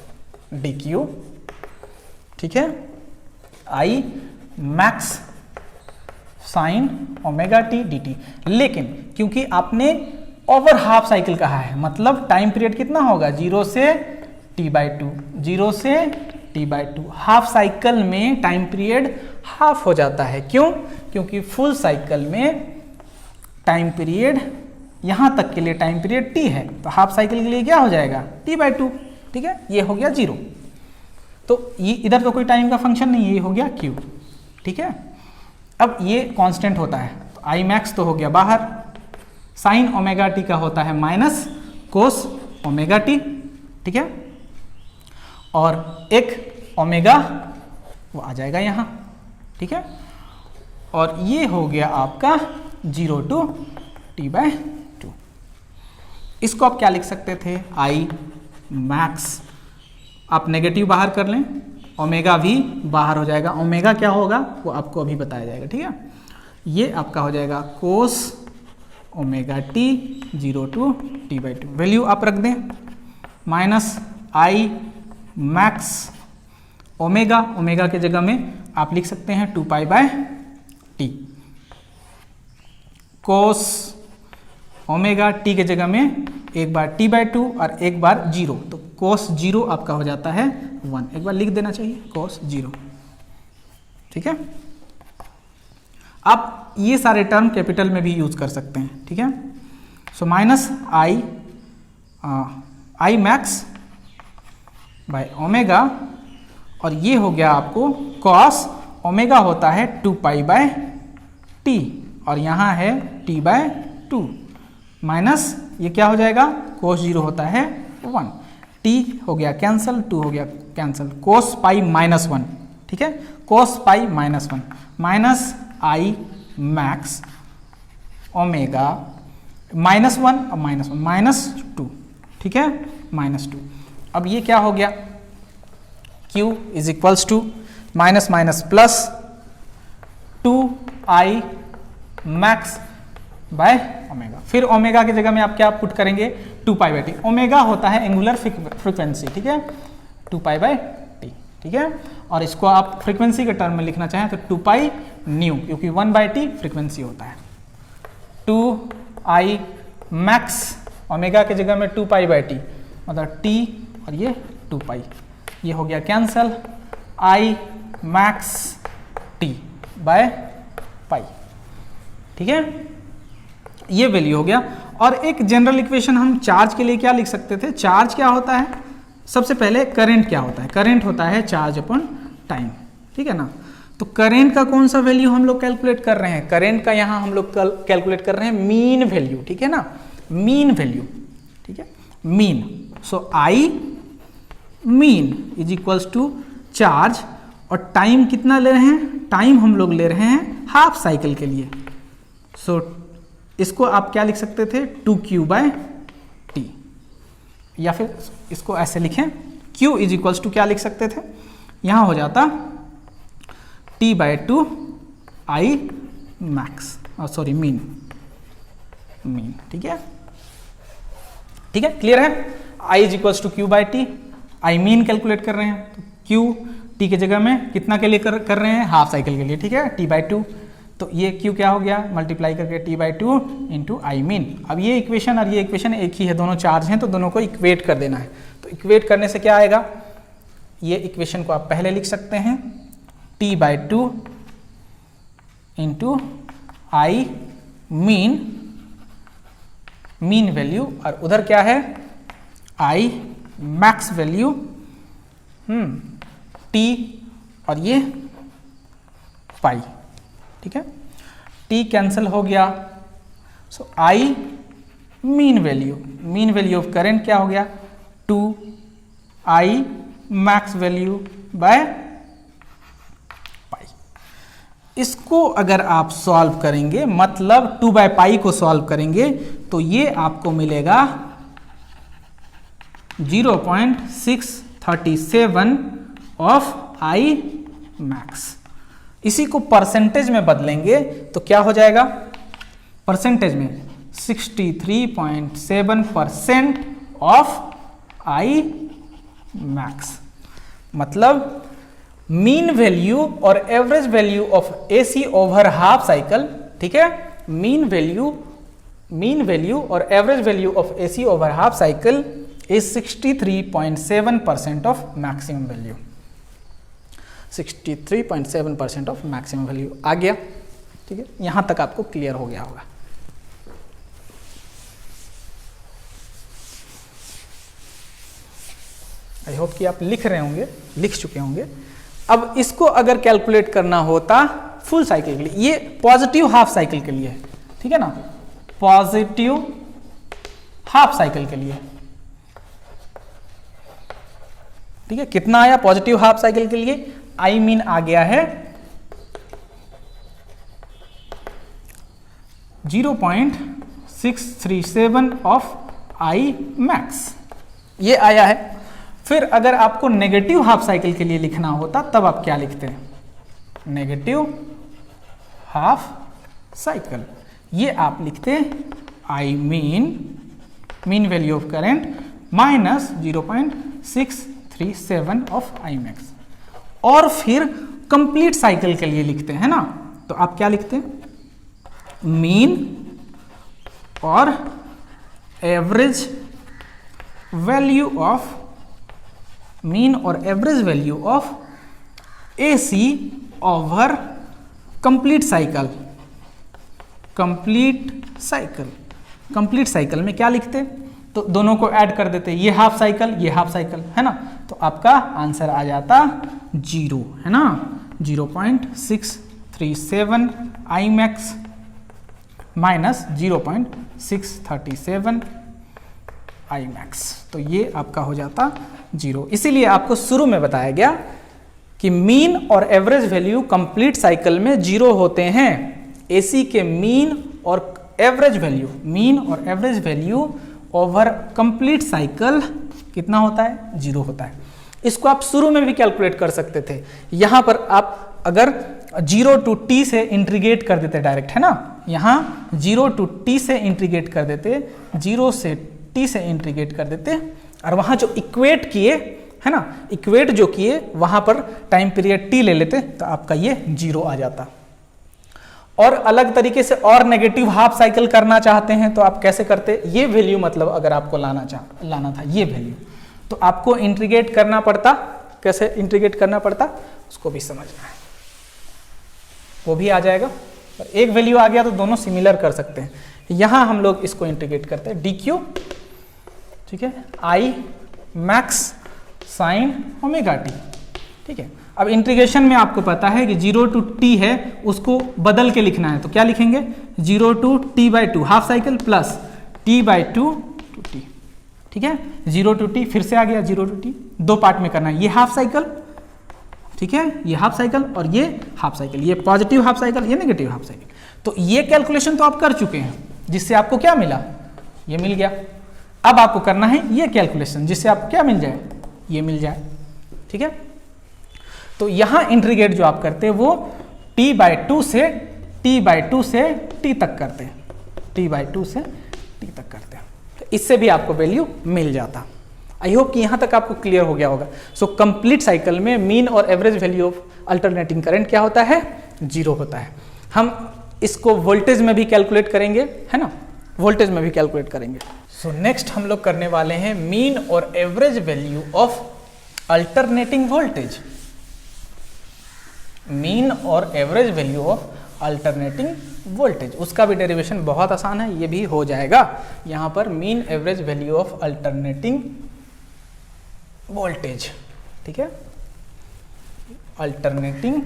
Speaker 1: डी क्यू, ठीक है, आई max sine omega T D T. लेकिन क्योंकि आपने ओवर हाफ साइकिल कहा है, मतलब टाइम पीरियड कितना होगा, 0 से t/2, 0 से t/2। हाफ साइकिल में टाइम पीरियड हाफ हो जाता है। क्यों, क्योंकि फुल साइकिल में टाइम पीरियड यहां तक के लिए टाइम पीरियड t है, तो हाफ साइकिल के लिए क्या हो जाएगा, t/2, ठीक है। ये हो गया 0, तो ये इधर तो कोई टाइम का फंक्शन नहीं है, ये हो गया q, ठीक है। अब ये कांस्टेंट होता है, तो आई मैक्स तो हो गया बाहर, साइन ओमेगा टी का होता है माइनस कोस ओमेगा टी, ठीक है, और एक ओमेगा वो आ जाएगा यहाँ, ठीक है। और ये हो गया आपका 0 to t/2। इसको आप क्या लिख सकते थे, आई मैक्स, आप नेगेटिव बाहर कर लें, ओमेगा भी बाहर हो जाएगा। ओमेगा क्या होगा वो आपको अभी बताया जाएगा, ठीक है। ये आपका हो जाएगा कोस omega T 0 to t/2। Value आप रख दें, minus I max omega, omega के जगह में आप लिख सकते हैं 2π/t, कोस ओमेगा टी के जगह में एक बार t/2 और एक बार 0, तो कोस 0 आपका हो जाता है 1। एक बार लिख देना चाहिए कोस 0, ठीक है। आप ये सारे टर्म कैपिटल में भी यूज कर सकते हैं, ठीक है। So minus I max by omega, और ये हो गया आपको कॉस ओमेगा होता है 2 पाई बाय टी और यहाँ है t बाय 2 माइनस ये क्या हो जाएगा कोस 0 होता है 1, t हो गया कैंसल, 2 हो गया कैंसल, कोस पाई माइनस 1, ठीक है, cos pi minus 1 minus I max omega minus 1 और माइनस 1 माइनस 2, ठीक है, माइनस 2। अब ये क्या हो गया Q is equals to minus minus plus 2 I max by omega. फिर ओमेगा की जगह में आप क्या पुट करेंगे 2 पाई बाय टी। ओमेगा होता है एंगुलर फ्रीक्वेंसी, ठीक है, 2 पाई बाय टी, ठीक है, और इसको आप फ्रीक्वेंसी के टर्म में लिखना चाहें तो 2 पाई न्यू, क्योंकि 1 बाय टी फ्रीक्वेंसी होता है। 2 आई मैक्स ओमेगा की जगह में 2 पाई बाय टी मतलब टी और ये 2 पाई, ये हो गया cancel, I max T by pi, ठीक है, ये वैल्यू हो गया। और एक जनरल इक्वेशन हम चार्ज के लिए क्या लिख सकते थे, चार्ज क्या होता है, सबसे पहले करंट क्या होता है, करंट होता है चार्ज अपॉन टाइम, ठीक है ना। तो करंट का कौन सा वैल्यू हम लोग कैलकुलेट कर रहे हैं, करंट का यहाँ हम लोग कैलकुलेट कर रहे हैं मीन वैल्यू, ठीक है ना, मीन वैल्यू, ठीक है, mean. So I mean is equals to charge, और टाइम कितना ले रहे हैं, टाइम हम लोग ले रहे हैं हाफ साइकिल के लिए। सो इसको आप क्या लिख सकते थे 2Q बाय टी, या फिर इसको ऐसे लिखें Q इज इक्वल्स टू क्या लिख सकते थे, यहाँ हो जाता T by 2 I max, sorry mean, mean, ठीक है, ठीक है, क्लियर है। I is equals to Q by t, I mean calculate कर रहे हैं तो Q T की जगह में कितना के लिए कर रहे हैं हाफ साइकिल के लिए, ठीक है, T बाय 2, तो ये Q क्या हो गया मल्टीप्लाई करके T by 2 into I mean. अब ये इक्वेशन और ये इक्वेशन एक ही है, दोनों चार्ज हैं तो दोनों को इक्वेट कर देना है। तो इक्वेट करने से क्या आएगा, ये इक्वेशन को आप पहले लिख सकते हैं T by 2 into I mean, mean value, और उधर क्या है आई मैक्स वैल्यू, T और ये पाई, ठीक है, T कैंसिल हो गया। So I mean value, mean value of current क्या हो गया 2 I max value by pi. इसको अगर आप सॉल्व करेंगे, मतलब 2 बाय पाई को सॉल्व करेंगे तो ये आपको मिलेगा 0.637 ऑफ आई मैक्स। इसी को परसेंटेज में बदलेंगे तो क्या हो जाएगा, परसेंटेज में 63.7% ऑफ आई मैक्स। मतलब मीन वैल्यू और average value of AC over half cycle, ठीक है, मीन वैल्यू और average value of AC over half cycle is 63.7% of maximum value, 63.7% of maximum value आ गया, ठीक है, यहां तक आपको क्लियर हो गया होगा। आई होप कि आप लिख रहे होंगे, लिख चुके होंगे। अब इसको अगर कैलकुलेट करना होता फुल साइकिल के लिए, ये पॉजिटिव हाफ साइकिल के लिए है, ठीक है ना, पॉजिटिव हाफ साइकिल के लिए, ठीक है, कितना आया पॉजिटिव हाफ साइकिल के लिए, आई मीन आ गया है 0.637 ऑफ आई मैक्स, ये आया है। फिर अगर आपको नेगेटिव हाफ साइकिल के लिए लिखना होता तब आप क्या लिखते हैं, नेगेटिव हाफ साइकिल, ये आप लिखते हैं आई mean value of current minus 0.637 of I max. और फिर कंप्लीट साइकिल के लिए लिखते हैं ना, तो आप क्या लिखते हैं, मीन और एवरेज वैल्यू ऑफ, मीन और average value of AC over complete cycle, complete cycle में क्या लिखते, तो दोनों को ऐड कर देते, ये हाफ साइकिल है ना, तो आपका आंसर आ जाता 0, है ना, 0.637 I max minus 0.637 I max, तो ये आपका हो जाता 0। इसीलिए आपको शुरू में बताया गया कि मीन और एवरेज वैल्यू कंप्लीट साइकिल में 0 होते हैं। एसी के मीन और average value over complete cycle कितना होता है? 0 होता है। इसको आप शुरू में भी कैलकुलेट कर सकते थे। यहां पर आप अगर 0 to t से इंटीग्रेट कर देते डायरेक्ट, है ना, यहां 0 to t से इंटीग्रेट कर देते, 0 से t से इंटीग्रेट कर देते, और वहां जो इक्वेट किए, है ना, इक्वेट जो किए वहां पर टाइम पीरियड t ले लेते, तो आपका ये 0 आ जाता। और अलग तरीके से और नेगेटिव हाफ साइकिल करना चाहते हैं तो आप कैसे करते? ये वैल्यू मतलब अगर आपको लाना था ये वैल्यू, तो आपको इंटीग्रेट करना पड़ता। कैसे इंटीग्रेट करना पड़ता उसको भी समझना है, वो भी आ जाएगा। और एक वैल्यू आ गया तो दोनों सिमिलर कर सकते हैं। यहां हम लोग इसको इंटीग्रेट करते हैं dq, ठीक है, आई मैक्स साइन ओमेगा टी, ठीक है। अब इंटीग्रेशन में आपको पता है कि 0 to t है, उसको बदल के लिखना है, तो क्या लिखेंगे? 0 to t/2 half cycle plus t/2 to t, ठीक है। 0 to t फिर से आ गया 0 to t, दो पार्ट में करना है, ये हाफ साइकिल, ठीक है, ये हाफ साइकिल और ये हाफ साइकिल, ये पॉजिटिव हाफ साइकिल, ये नेगेटिव हाफ साइकिल। तो ये कैलकुलेशन तो आप कर चुके हैं, जिससे आपको क्या मिला? ये मिल गया। अब आपको करना है ये कैलकुलेशन, जिससे आपको क्या मिल जाए? ये मिल जाए, ठीक है। तो यहां इंटीग्रेट जो आप करते हैं वो t/2 से t तक करते हैं, t/2 से t तक करते हैं, तो इससे भी आपको वैल्यू मिल जाता। आई होप कि यहां तक आपको क्लियर हो गया होगा। सो कंप्लीट साइकिल में मीन और average value of alternating current क्या होता है? 0 होता है। हम इसको वोल्टेज में भी कैलकुलेट करेंगे, है ना, वोल्टेज में भी कैलकुलेट करेंगे। सो नेक्स्ट हम लोग करने वाले हैं मीन और average value of alternating voltage. Mean और average value of alternating voltage, उसका भी डेरिवेशन बहुत आसान है, ये भी हो जाएगा। यहां पर mean average value of alternating voltage, ठीक है, अल्टरनेटिंग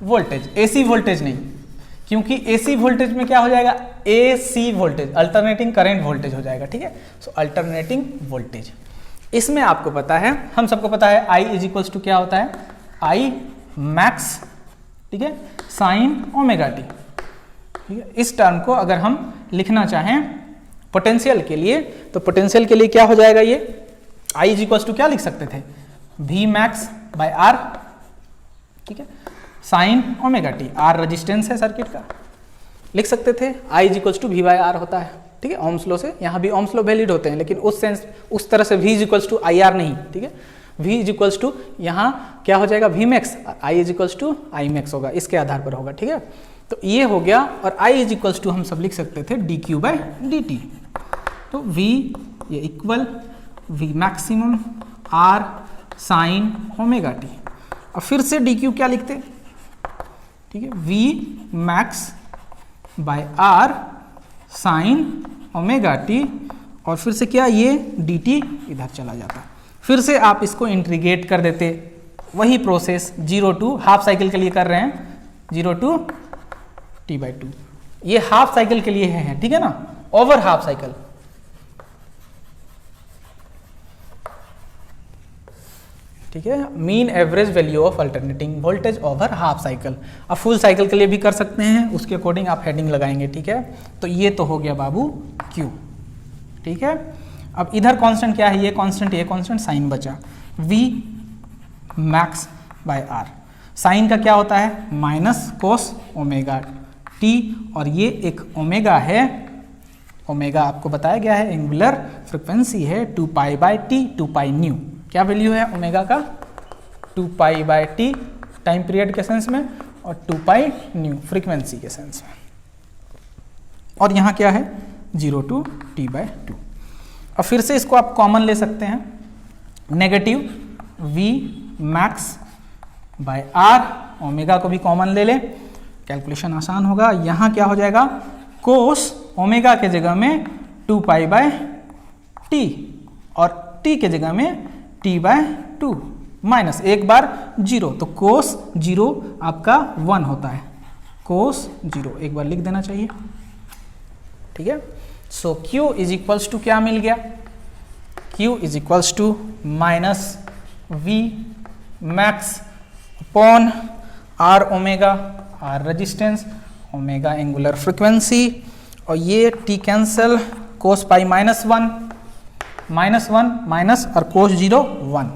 Speaker 1: वोल्टेज, एसी वोल्टेज नहीं, क्योंकि एसी वोल्टेज में क्या हो जाएगा? AC voltage, alternating current voltage हो जाएगा, ठीक है। सो अल्टरनेटिंग वोल्टेज, इसमें आपको पता है, हम सबको पता है I इज इक्वल्स टू क्या होता है? I मैक्स, ठीक है, साइन ओमेगा टी, ठीक है। इस टर्म को अगर हम लिखना चाहें पोटेंशियल के लिए, तो पोटेंशियल के लिए क्या हो जाएगा? ये I इज इक्वल्स टू क्या लिख सकते थे? V मैक्स बाय R, ठीक है, sine omega T, R resistance है सर्किट का, लिख सकते थे। I is equals to V/R होता है, ठीक है, ओम्स लॉ से। यहाँ भी ओम्स लॉ वैलिड होते हैं, लेकिन उस तरह से V is equals to IR नहीं, ठीक है। V इज इक्वल्स टू यहाँ क्या हो जाएगा? V max, I is equals to I max होगा, इसके आधार पर होगा, ठीक है। तो ये हो गया, और I इज इक्वल्स टू हम सब लिख सकते थे dq/dt। तो V ये equal V maximum R sign omega T, और फिर से dq क्या लिखते? ठीक है, V max by R sign omega T, और फिर से क्या? ये dt इधर चला जाता। फिर से आप इसको इंटीग्रेट कर देते, वही प्रोसेस 0 to हाफ साइकिल के लिए कर रहे हैं, 0 to t/2, ये हाफ साइकिल के लिए है, ठीक है ना, ओवर हाफ साइकिल। ठीक है, mean average value of alternating voltage over half cycle. अब फुल साइकिल के लिए भी कर सकते हैं, उसके अकॉर्डिंग आप हेडिंग लगाएंगे, ठीक है। तो ये तो हो गया बाबू Q, ठीक है। अब इधर कांस्टेंट क्या है? ये कांस्टेंट, ये कांस्टेंट, साइन बचा, V max by R। Sine का क्या होता है? माइनस कोस ओमेगा टी, और ये एक ओमेगा है, ओमेगा आपको बताया गया है एंगुलर फ्रिक्वेंसी है 2π/t, 2π न्यू। क्या वैल्यू है ओमेगा का? 2π/t टाइम पीरियड के सेंस में, और 2π न्यू फ्रीक्वेंसी के सेंस में। और यहाँ क्या है? 0 to t/2। अब फिर से इसको आप कॉमन ले सकते हैं, negative V max by R, omega को भी कॉमन ले लें, कैलकुलेशन आसान होगा। यहाँ क्या हो जाएगा? कोस ओमेगा के जगह में 2π/t, और t के जगह में t/2 माइनस एक बार 0, तो कोस 0 आपका 1 होता है, कोस 0 एक बार लिख देना चाहिए, ठीक है। So Q is equals to क्या मिल गया, Q is equals to minus V max upon R omega, R resistance, omega angular frequency, और ये T cancel, cos pi -1 minus और कोस 0 1,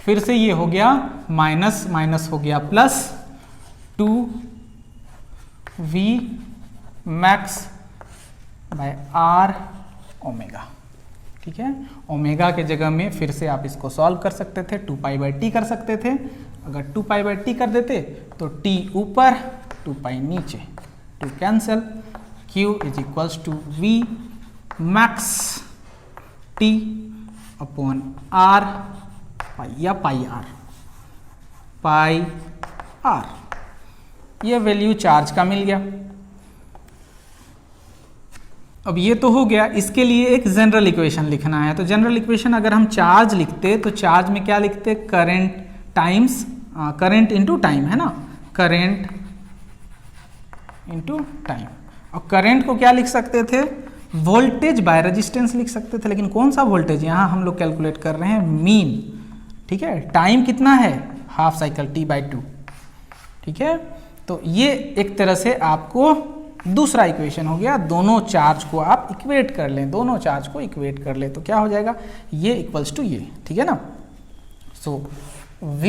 Speaker 1: फिर से ये हो गया माइनस माइनस हो गया plus 2V max by R omega, ठीक है। ओमेगा के जगह में फिर से आप इसको सॉल्व कर सकते थे, 2π/t कर सकते थे, अगर 2π/t कर देते तो t ऊपर 2π नीचे, 2 cancel, Q is equals to V max T upon R pi या पाई R, ये वैल्यू चार्ज का मिल गया। अब ये तो हो गया, इसके लिए एक जनरल इक्वेशन लिखना है, तो जनरल इक्वेशन अगर हम चार्ज लिखते तो चार्ज में क्या लिखते, current times current into time, है ना, करंट इनटू टाइम, और करंट को क्या लिख सकते थे, वोल्टेज बाय रेजिस्टेंस लिख सकते थे, लेकिन कौन सा वोल्टेज, यहाँ हम लोग कैलकुलेट कर रहे हैं मीन, ठीक है। टाइम कितना है, हाफ साइकिल t/2, ठीक है। तो ये एक तरह से आपको दूसरा इक्वेशन हो गया, दोनों चार्ज को आप इक्वेट कर लें, दोनों चार्ज को इक्वेट कर लें तो क्या हो जाएगा, ये इक्वल्स टू ये, ठीक है ना। सो V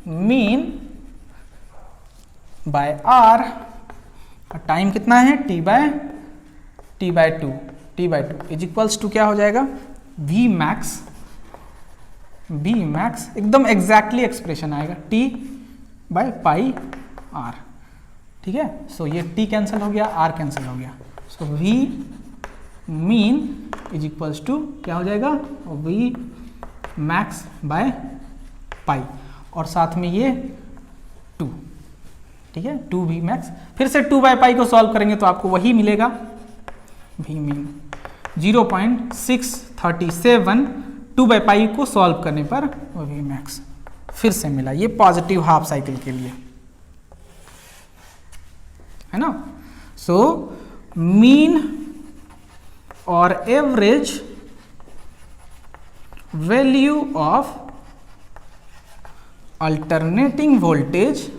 Speaker 1: mean by R, time कितना है t/2 इज इक्वल्स टू क्या हो जाएगा, V मैक्स एकदम एग्जैक्टली एक्सप्रेशन आएगा t/πR, ठीक है। सो ये t कैंसिल हो गया, R कैंसिल हो गया, so V mean is equals to क्या हो जाएगा, V मैक्स बाय पाई, और साथ में ये 2, ठीक है, 2V मैक्स, फिर से 2/π को सॉल्व करेंगे तो आपको वही मिलेगा, V मीन 0.637, 2/π को सॉल्व करने पर V मैक्स फिर से मिला, ये पॉजिटिव हाफ साइकिल के लिए है ना। सो मीन और average value of alternating voltage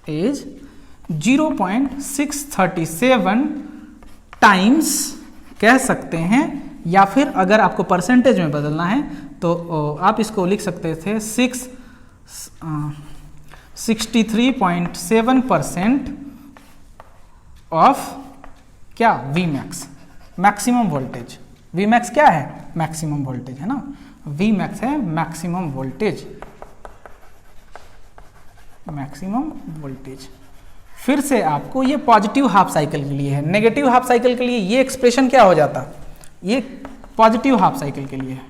Speaker 1: is 0.637 times कह सकते हैं, या फिर अगर आपको परसेंटेज में बदलना है तो आप इसको लिख सकते थे 63.7% ऑफ क्या, V max, maximum voltage. V max क्या है, मैक्सिमम वोल्टेज, है ना, V मैक्स है मैक्सिमम वोल्टेज। फिर से आपको ये पॉजिटिव हाफ साइकिल के लिए है, नेगेटिव हाफ साइकिल के लिए ये एक्सप्रेशन क्या हो जाता, ये पॉजिटिव हाफ साइकिल के लिए है,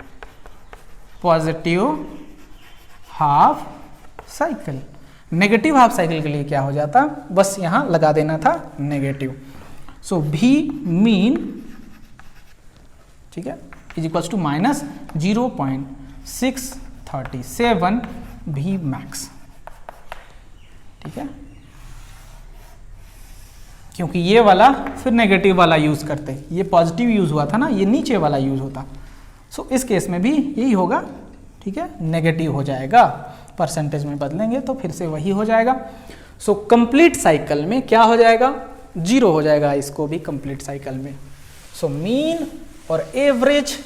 Speaker 1: positive half cycle. Negative half cycle के लिए क्या हो जाता, बस यहां लगा देना था नेगेटिव। सो V मीन, ठीक है, is equals to minus 0.637 V max, ठीक है, क्योंकि ये वाला फिर नेगेटिव वाला यूज करते, ये पॉजिटिव यूज हुआ था ना, ये नीचे वाला यूज होता। सो इस केस में भी यही होगा, ठीक है, नेगेटिव हो जाएगा, परसेंटेज में बदलेंगे तो फिर से वही हो जाएगा। सो कंप्लीट साइकिल में क्या हो जाएगा, 0 हो जाएगा, इसको भी कंप्लीट साइकिल में। सो मीन और average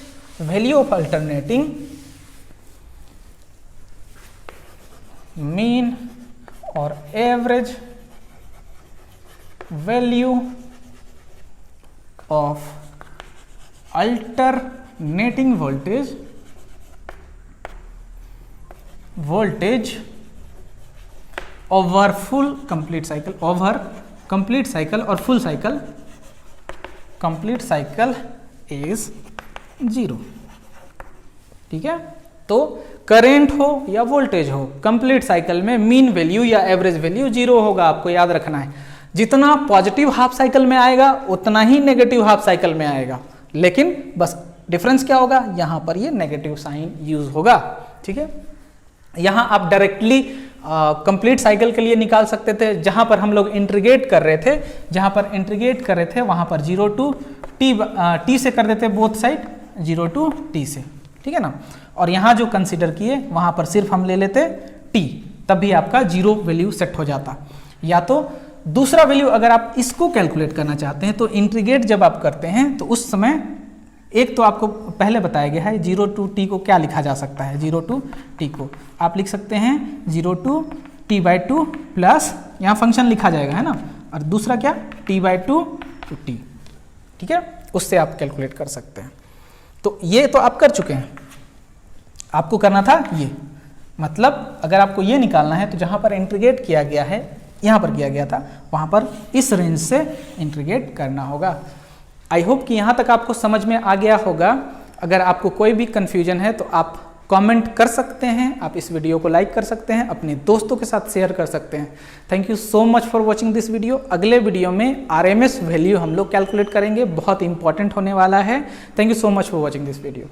Speaker 1: value of alternating, mean और average value of alternating voltage over full complete cycle, over complete cycle और full cycle, complete cycle is 0, ठीक है। तो करेंट हो या वोल्टेज हो, कंप्लीट साइकिल में मीन वैल्यू या एवरेज वैल्यू 0 होगा, आपको याद रखना है। जितना पॉजिटिव हाफ साइकिल में आएगा उतना ही नेगेटिव हाफ साइकिल में आएगा, लेकिन बस डिफरेंस क्या होगा, यहाँ पर ये नेगेटिव साइन यूज होगा। ठीक है, यहाँ आप डायरेक्टली कंप्लीट साइकिल के लिए निकाल सकते थे, जहाँ पर हम लोग इंटीग्रेट कर रहे थे, वहाँ पर 0 to t से कर देते बोथ साइड, 0 to t से, ठीक है ना। और यहाँ जो कंसीडर किए वहाँ पर सिर्फ हम ले लेते t, तब भी आपका 0 वैल्यू सेट हो जाता। या तो दूसरा वैल्यू अगर आप इसको कैलकुलेट करना चाहते हैं तो इंटीग्रेट जब आप करते हैं तो उस समय एक तो आपको पहले बताया गया है 0 to t को क्या लिखा जा सकता है, 0 to t को आप लिख सकते हैं 0 to t/2 प्लस यहाँ फंक्शन लिखा जाएगा, है ना, और दूसरा क्या t/2 to t, ठीक है, उससे आप कैलकुलेट कर सकते हैं। तो ये तो आप कर चुके हैं, आपको करना था ये, मतलब अगर आपको ये निकालना है तो जहाँ पर इंटीग्रेट किया गया है, यहाँ पर किया गया था, वहाँ पर इस रेंज से इंटीग्रेट करना होगा। आई होप कि यहाँ तक आपको समझ में आ गया होगा। अगर आपको कोई भी कन्फ्यूजन है तो आप कमेंट कर सकते हैं, आप इस वीडियो को लाइक कर सकते हैं, अपने दोस्तों के साथ शेयर कर सकते हैं। Thank you so much for watching this video. अगले वीडियो में RMS वैल्यू हम लोग कैलकुलेट करेंगे, बहुत इंपॉर्टेंट होने वाला है। Thank you so much for watching this video.